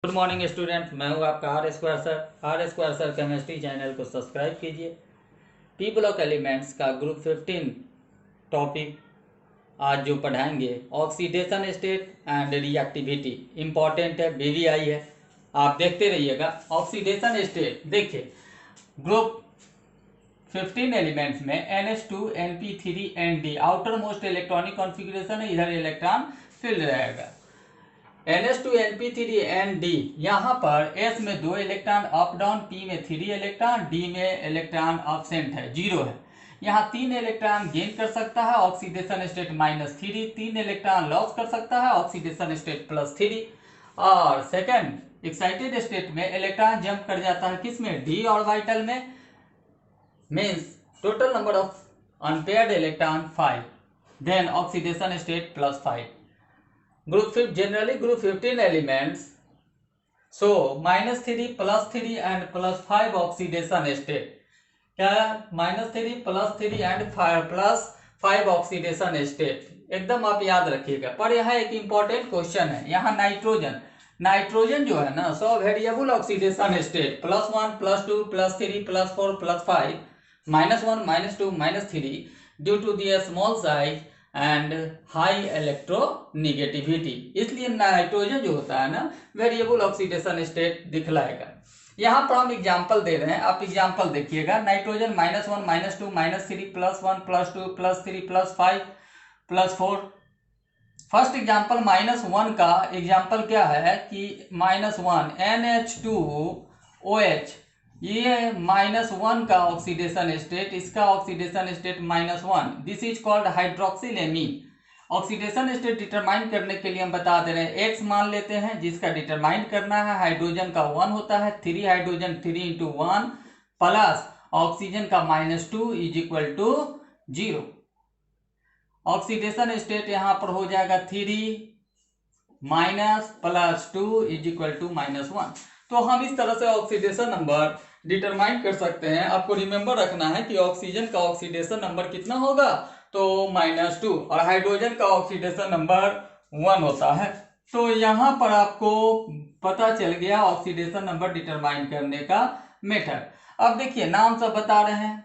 Good morning students, मैं हूं आपका R square sir chemistry channel को सब्सक्राइब कीजिए। पी ब्लॉक एलिमेंट्स का ग्रुप 15 टॉपिक आज जो पढ़ाएंगे oxidation state and reactivity important है, BVI है, आप देखते रहिएगा। ऑक्सीडेशन स्टेट देखिए, ग्रुप 15 एलिमेंट्स में NH2 NP3 ND outer most electronic configuration है, इधर इलेक्ट्रॉन फील्ड रहेगा। NH2 NP3 ND यहाँ पर S में 2 इलेक्ट्रॉन अप डाउन, P में 3 इलेक्ट्रॉन, D में इलेक्ट्रॉन एब्सेंट है, 0 है। यहाँ 3 इलेक्ट्रॉन गेन कर सकता है, ऑक्सीडेशन स्टेट -3, 3 इलेक्ट्रॉन लॉस कर सकता है, ऑक्सीडेशन स्टेट +3। और सेकंड एक्साइटेड स्टेट में इलेक्ट्रॉन जंप कर जाता है किस में, D ऑर्बिटल में, means total number of unpaired electron 5, then oxidation state +5। Group 15 elements, so -3 +3 and +5 oxidation state। क्या -3 +3 and +5 ऑक्सीडेशन स्टेट एकदम आप याद रखिएगा। पर यहाँ एक इंपॉर्टेंट क्वेश्चन है, यहाँ नाइट्रोजन जो है ना, so variable oxidation state +1 +2 +3 +4 +5 -1 -2 -3 due to the small size and high electronegativity. इसलिए नाइट्रोजन जो होता है ना, वेरिएबल ऑक्सीडेशन स्टेट दिखलाएगा। यहाँ पर हम एग्जांपल दे रहे हैं, आप एग्जांपल देखिएगा। नाइट्रोजन -1 -2 -3 +1 +2 +3 +5 +4। फर्स्ट एग्जांपल -1 का एग्जांपल क्या है कि -1 NH2OH, ये -1 का ऑक्सीडेशन स्टेट, इसका oxidation state -1, this is called hydroxylamine. Oxidation state determine करने के लिए हम बता दे रहे हैं, X मान लेते हैं जिसका डिटरमाइन करना है। हाइड्रोजन का 1 होता है, 3 हाइड्रोजन 3 × 1 प्लस ऑक्सीजन का -2 = 0। ऑक्सीडेशन स्टेट यहाँ पर हो जाएगा 3 -+2 = -1। तो हम इस तरह से ऑक्सीडेशन नंबर डिटरमाइन कर सकते हैं। आपको रिमेंबर रखना है कि ऑक्सीजन का ऑक्सीडेशन नंबर कितना होगा, तो -2, और हाइड्रोजन का ऑक्सीडेशन नंबर 1 होता है। तो यहाँ पर आपको पता चल गया ऑक्सीडेशन नंबर डिटरमाइन करने का मेथड। अब देखिए, नाम सब बता रहे हैं।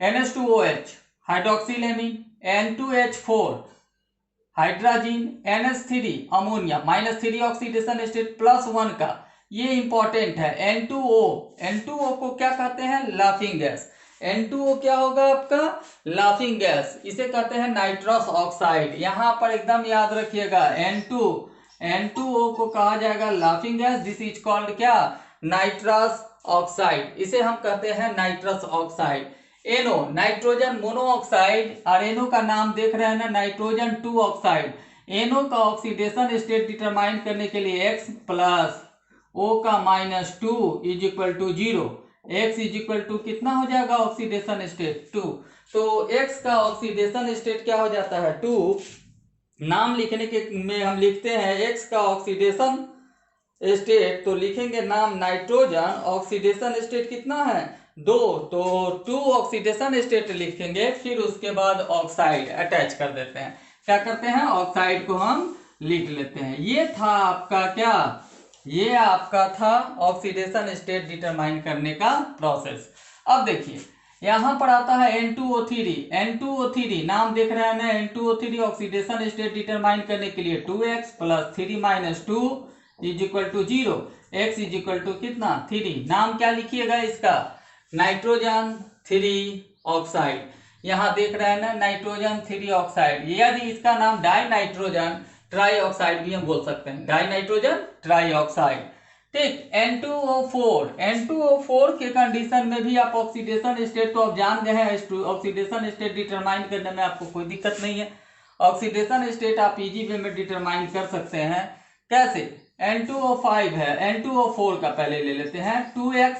NH2OH हाइड्रोक्सिलेमीन, N2H4 hydrogen, NH3 ammonia, -3 oxidation state +1 का, ये इंपॉर्टेंट है। N2O को क्या कहते हैं, लाफिंग गैस। N2O क्या होगा आपका, लाफिंग गैस, इसे कहते हैं नाइट्रस ऑक्साइड। यहाँ पर एकदम याद रखिएगा, N2O को कहा जाएगा laughing gas, this is called क्या, नाइट्रस ऑक्साइड, इसे हम कहते हैं nitrous oxide. NO nitrogen monoxide, और NO का नाम देख रहे हैं ना, नाइट्रोजन 2 ऑक्साइड। NO का ऑक्सीडेशन स्टेट डिटरमाइन करने के लिए X + O का -2 = 0, X = कितना हो जाएगा ऑक्सीडेशन स्टेट 2। तो X का ऑक्सीडेशन स्टेट क्या हो जाता है, 2। नाम लिखने के में हम लिखते हैं X का ऑक्सीडेशन स्टेट, तो लिखेंगे नाम नाइट्रोजन, ऑक्सीडेशन स्टेट कितना है 2, तो 2 ऑक्सीडेशन स्टेट लिखेंगे। फिर उसके बाद ऑक्साइड अटैच कर देते हैं, क्या करते हैं, ऑक्साइड को हम लिख लेते हैं। ये था आपका क्या, ये आपका था ऑक्सीडेशन स्टेट डिटरमाइन करने का प्रोसेस। अब देखिए, यहाँ पर आता है N2O3 नाम देख रहे हैं ना, N2O3 ऑक्सीडेशन स्टेट डिटरमाइन करने के लिए 2X + 3 - 2 = 0, X = कितना 3। नाम क्या लिखिएगा इसका, नाइट्रोजन 3 ऑक्साइड। यहाँ देख रहे हैं ना, नाइट्रोजन 3 ऑक्साइड। यदि इसका नाम डाई नाइट्रोजन ट्राई ऑक्साइड भी हम बोल सकते हैं, डाई नाइट्रोजन ट्राई ऑक्साइड। ठीक, N2O4 के कंडीशन में भी आप ऑक्सीडेशन स्टेट तो आप जान गए हैं, ऑक्सीडेशन स्टेट डिटरमाइन करने में आपको कोई दिक्कत नहीं है। ऑक्सीडेशन स्टेट आप इजी वे में डिटरमाइन कर सकते हैं। कैसे, N2O5 है, N2O4 का पहले ले लेते हैं, 2X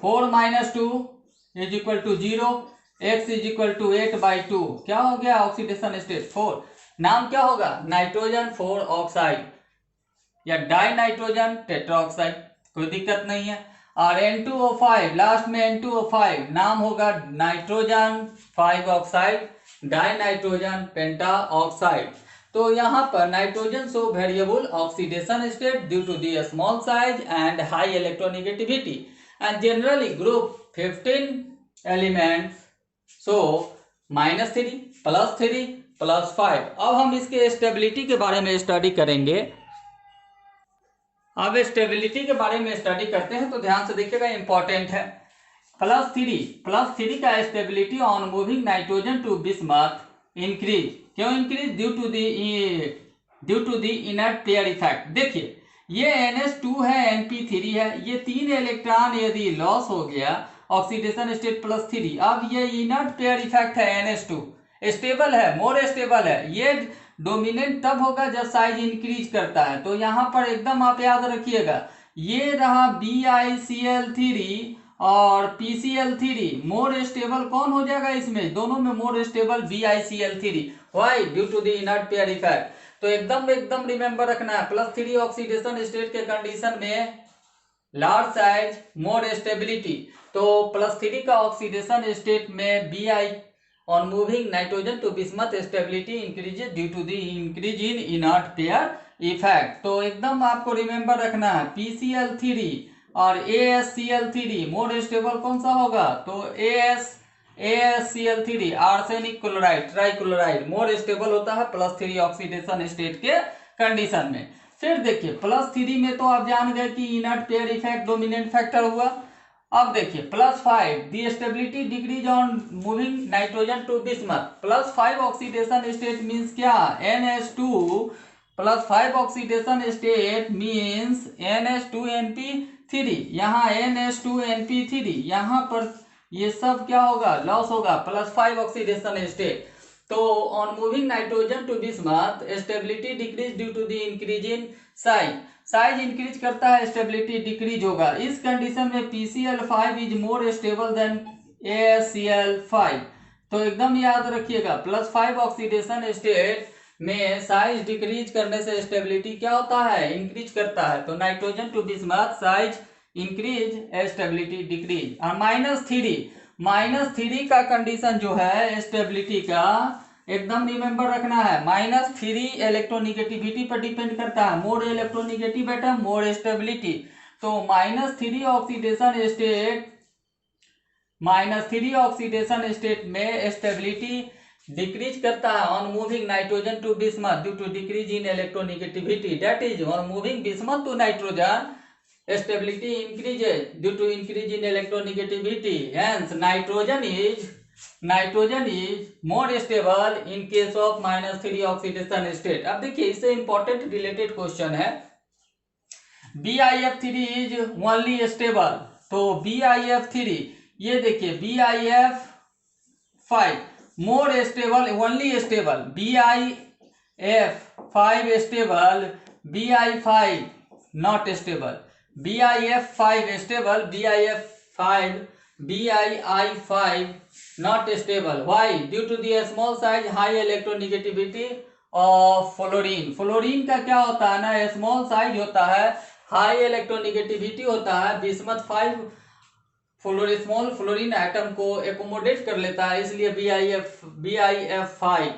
4 - 2 = 0, X = 8/2, क्या हो गया ऑक्सीडेशन स्टेट 4। नाम क्या होगा, नाइट्रोजन 4 ऑक्साइड या डाई नाइट्रोजन टेट्राऑक्साइड, कोई दिक्कत नहीं है। और N2O5 लास्ट में, N2O5 नाम होगा nitrogen 5 oxide, di nitrogen penta oxide. तो यहाँ पर nitrogen show variable oxidation state due to the small size and high electronegativity and generally group 15 elements so -3 +3 +5। अब हम इसके स्टेबिलिटी के बारे में स्टडी करेंगे। अब स्टेबिलिटी के बारे में स्टडी करते हैं तो ध्यान से देखिएगा, इंपॉर्टेंट है। +3 का stability on moving nitrogen to bismuth increase. क्यों increase? Due to the inert pair effect. देखिए ये NH2 है, NP3 है, ये 3 इलेक्ट्रॉन यदि लॉस हो गया ऑक्सीडेशन स्टेट +3, अब ये इनर्ट पेयर इफेक्ट है NH2, स्टेबल है, मोर स्टेबल है। ये डोमिनेंट तब होगा जब साइज इंक्रीज करता है। तो यहाँ पर एकदम आप याद रखिएगा, ये रहा BiCl3 और PCl3, मोर स्टेबल कौन हो जाएगा इसमें? दोनों में more stable BiCl3। Why? Due to the inert pair effect. तो एकदम रिमेंबर रखना है, +3 ऑक्सीडेशन स्टेट के कंडीशन में लार्ज साइज मोर स्टेबिलिटी। तो +3 का ऑक्सीडेशन स्टेट में Bi on moving nitrogen to bismuth stability increases due to the increase in inert pair effect। तो एकदम आपको रिमेंबर रखना है, PCl3 और AsCl3 मोर स्टेबल कौन सा होगा? तो AsCl3 arsenic chloride trichloride more stable होता है +3 ऑक्सीडेशन स्टेट के कंडीशन में। फिर देखिए +3 में तो आप जान गए कि inert pair effect dominant factor हुआ। अब देखिए +5 the stability decrease on moving nitrogen to bismuth. +5 oxidation state means क्या? NH2 +5 oxidation state means NH2NP3। यहाँ NH2NP3, यहाँ पर ये सब क्या होगा? लॉस होगा, +5 ऑक्सीडेशन स्टेट। तो on moving nitrogen to bismuth stability decrease due to the increase in size increase करता है, स्टेबिलिटी डिक्रीज होगा। इस कंडीशन में PCl5 is more stable then AsCl5। तो एकदम याद रखिएगा, +5 ऑक्सीडेशन स्टेट में साइज डिक्रीज करने से स्टेबिलिटी क्या होता है? इंक्रीज करता है। तो nitrogen to bismuth size increase, stability decrease. और -3 का कंडीशन जो है स्टेबिलिटी का, एकदम रिमेंबर रखना है, -3 इलेक्ट्रोनिगेटिविटी पर डिपेंड करता है। More electronegative atom more stability. तो -3 ऑक्सीडेशन स्टेट में स्टेबिलिटी डिक्रीज करता है on moving nitrogen to bismuth due to decrease in electronegativity. That is on moving bismuth to nitrogen stability increases due to increase in electronegativity, hence nitrogen is more stable in case of -3 oxidation state। अब देखिए इससे important related question है, BiF3 is only stable। तो BiF3, ये देखिए BiF5 more stable, only stable, BiF5 stable, Bi5 not stable, BiF5 stable, BiI5 not stable। Why? Due to the small size high electronegativity of fluorine. Fluorine का क्या होता है ना, small size होता है, हाई इलेक्ट्रोनेगेटिविटी होता है। बिस्मथ 5 स्मॉल फ्लोरीन एटम को एकोमोडेट कर लेता है, इसलिए BiF5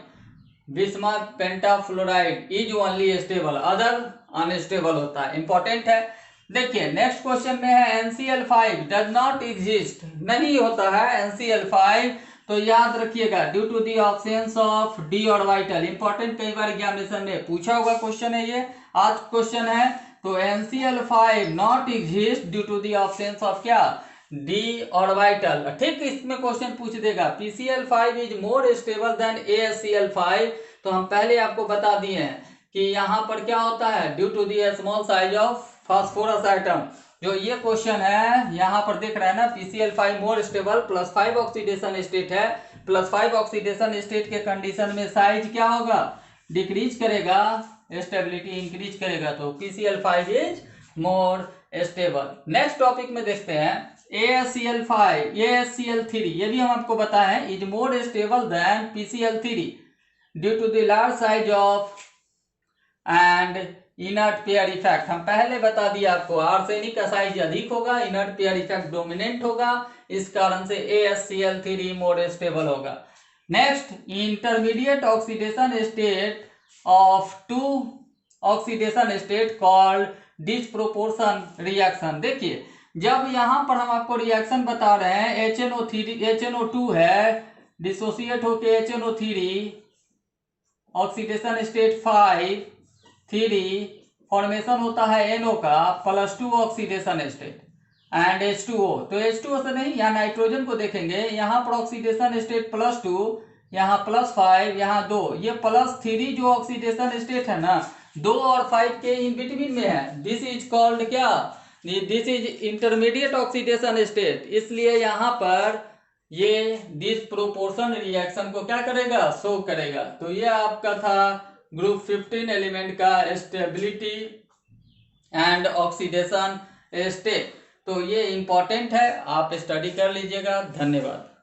bismuth pentafluoride is only stable, other unstable होता है। इंपॉर्टेंट है। देखिए नेक्स्ट क्वेश्चन में है NCl5 डज नॉट एग्जिस्ट, नहीं होता है NCl5। तो याद रखिएगा, due to the absence of d orbital. Important, कई बार एग्जामिनेशन में पूछा हुआ क्वेश्चन है, ये आज क्वेश्चन है। तो NCl5 not exist due to the absence of क्या? d orbital. ठीक, इसमें क्वेश्चन पूछ देगा PCl5 is more stable then AsCl5। तो हम पहले आपको बता दिए हैं कि यहाँ पर क्या होता है, due to the small size of phosphorus atom. जो ये क्वेश्चन है यहाँ पर देख रहे हैं ना, PCl5 more stable, +5 oxidation state है, +5 ऑक्सीडेशन स्टेट के कंडीशन में साइज क्या होगा? डिक्रीज करेगा, स्टेबिलिटी इंक्रीज करेगा। तो PCl5 is more stable. Next topic में देखते हैं AsCl3, ये भी हम आपको बताए हैं, is more stable than PCl3 due to the large size of and inert pair effect. हम पहले बता दिया आपको, आर्सेनिक का साइज अधिक होगा, इनर्ट पेयर इफेक्ट डोमिनेंट होगा, इस कारण से AsCl3 मोर स्टेबल होगा। Next, intermediate oxidation state of to oxidation state called disproportionation reaction. देखिए जब यहाँ पर हम आपको रिएक्शन बता रहे हैं, HNO2 है, डिसोसिएट होके HNO3, ऑक्सीडेशन स्टेट 5 3, फॉर्मेशन होता है NO का +2 ऑक्सीडेशन स्टेट एंड H2O। तो H2O से नहीं, यहाँ नाइट्रोजन को देखेंगे, यहाँ पर ऑक्सीडेशन स्टेट +2, यहाँ +5, यहाँ 2, ये +3 जो ऑक्सीडेशन स्टेट है ना, 2 और 5 के इन बिटवीन में है। दिस इज कॉल्ड क्या, this is intermediate oxidation state. इसलिए यहाँ पर ये डिसप्रोपोर्शन रिएक्शन को क्या करेगा, शो करेगा। तो ये आपका था ग्रुप 15 एलिमेंट का स्टेबिलिटी एंड ऑक्सीडेशन स्टेट। तो ये इंपॉर्टेंट है, आप स्टडी कर लीजिएगा। धन्यवाद।